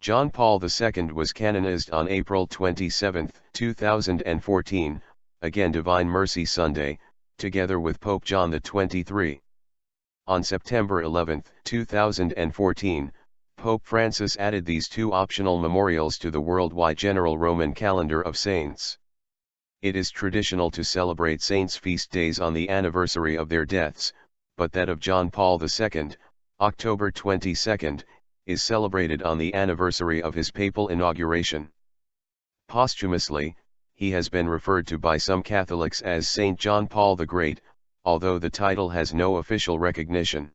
John Paul II was canonized on April 27, 2014, again Divine Mercy Sunday, together with Pope John XXIII. On September 11, 2014, Pope Francis added these two optional memorials to the worldwide general Roman calendar of saints. It is traditional to celebrate saints' feast days on the anniversary of their deaths, but that of John Paul II, October 22, is celebrated on the anniversary of his papal inauguration. Posthumously, he has been referred to by some Catholics as Saint John Paul the Great, although the title has no official recognition.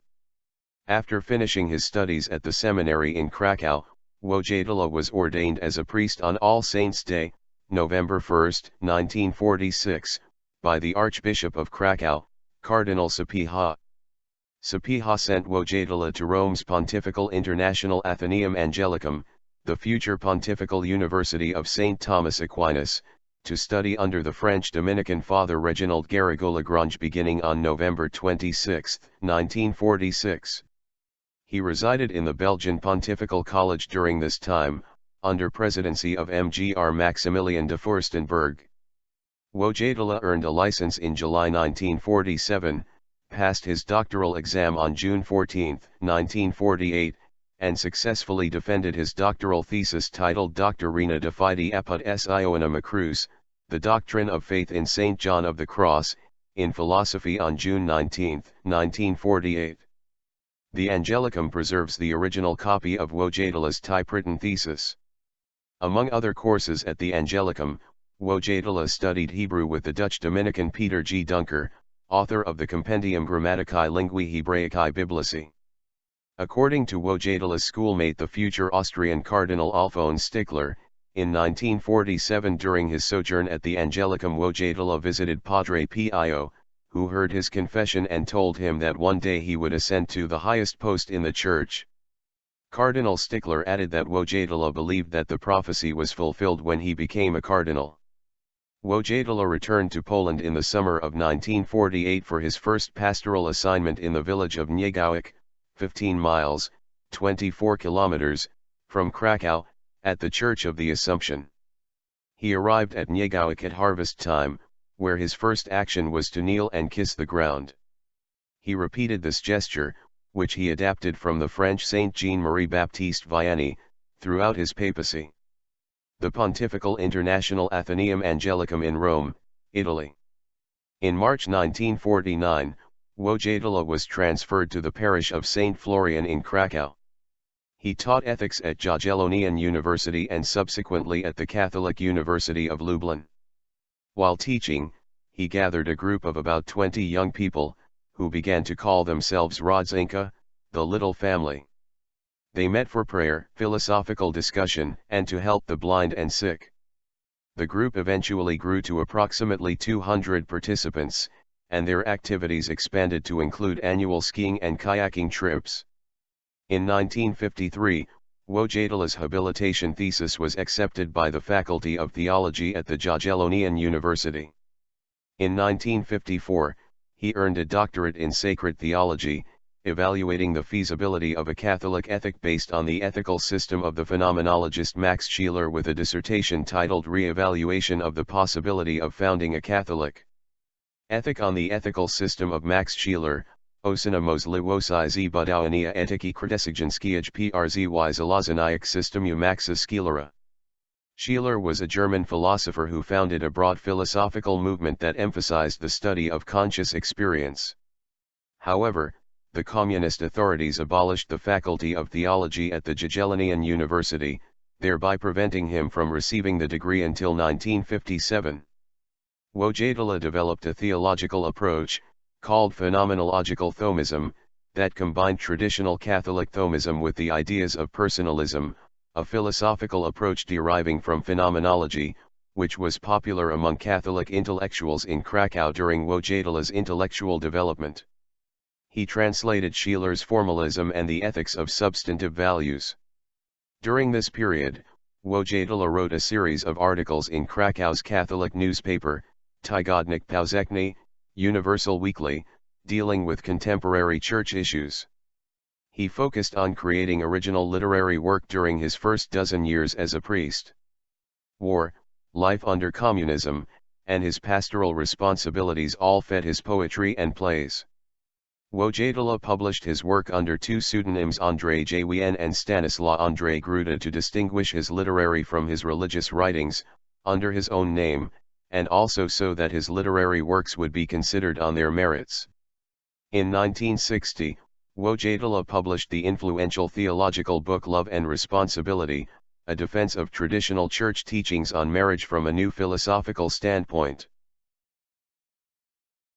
After finishing his studies at the seminary in Krakow, Wojtyla was ordained as a priest on All Saints' Day, November 1, 1946, by the Archbishop of Krakow, Cardinal Sapieha. Sapieha sent Wojtyla to Rome's Pontifical International Athenaeum Angelicum, the future Pontifical University of St. Thomas Aquinas, to study under the French Dominican Father Reginald Garrigou-Lagrange beginning on November 26, 1946. He resided in the Belgian Pontifical College during this time, under presidency of Mgr Maximilian de Furstenberg. Wojtyla earned a license in July 1947, passed his doctoral exam on June 14, 1948, and successfully defended his doctoral thesis titled Doctrina de Fide apud Ioanna Cruz, The Doctrine of Faith in St. John of the Cross, in philosophy on June 19, 1948. The Angelicum preserves the original copy of Wojtyla's typewritten thesis. Among other courses at the Angelicum, Wojtyla studied Hebrew with the Dutch Dominican Peter G. Dunker, author of the Compendium Grammaticae Linguae Hebraicae Biblici. According to Wojtyla's schoolmate the future Austrian Cardinal Alphonse Stickler, in 1947 during his sojourn at the Angelicum Wojtyla visited Padre Pio, who heard his confession and told him that one day he would ascend to the highest post in the church. Cardinal Stickler added that Wojtyla believed that the prophecy was fulfilled when he became a cardinal. Wojtyla returned to Poland in the summer of 1948 for his first pastoral assignment in the village of Niegałek, 15 miles, 24 kilometers, from Krakow, at the Church of the Assumption. He arrived at Niegałek at harvest time, where his first action was to kneel and kiss the ground. He repeated this gesture, which he adapted from the French Saint Jean-Marie Baptiste Vianney, throughout his papacy. The Pontifical International Athenaeum Angelicum in Rome, Italy. In March 1949, Wojtyla was transferred to the parish of St. Florian in Krakow. He taught ethics at Jagiellonian University and subsequently at the Catholic University of Lublin. While teaching, he gathered a group of about 20 young people, who began to call themselves Rodzinka, the Little Family. They met for prayer, philosophical discussion, and to help the blind and sick. The group eventually grew to approximately 200 participants, and their activities expanded to include annual skiing and kayaking trips. In 1953, Wojtyla's habilitation thesis was accepted by the Faculty of Theology at the Jagiellonian University. In 1954, he earned a doctorate in sacred theology, evaluating the feasibility of a Catholic ethic based on the ethical system of the phenomenologist Max Scheler with a dissertation titled Re-evaluation of the Possibility of Founding a Catholic Ethic on the Ethical System of Max Scheler, Osinamos Liwosi Budowania Etyki Kritesigenskiaj Przzy Zalazanayak Systemu Maxa Schelera. Scheler was a German philosopher who founded a broad philosophical movement that emphasized the study of conscious experience. However, the communist authorities abolished the Faculty of Theology at the Jagiellonian University, thereby preventing him from receiving the degree until 1957. Wojtyla developed a theological approach, called phenomenological Thomism, that combined traditional Catholic Thomism with the ideas of personalism, a philosophical approach deriving from phenomenology, which was popular among Catholic intellectuals in Krakow during Wojtyla's intellectual development. He translated Scheler's formalism and the ethics of substantive values. During this period, Wojtyla wrote a series of articles in Krakow's Catholic newspaper, Tygodnik Powszechny, Universal Weekly, dealing with contemporary church issues. he focused on creating original literary work during his first dozen years as a priest. War, life under communism, and his pastoral responsibilities all fed his poetry and plays. Wojtyla published his work under two pseudonyms, Andrzej Jewien and Stanislaw Andrzej Gruda, to distinguish his literary from his religious writings, under his own name, and also so that his literary works would be considered on their merits. In 1960, Wojtyla published the influential theological book Love and Responsibility, a defense of traditional church teachings on marriage from a new philosophical standpoint.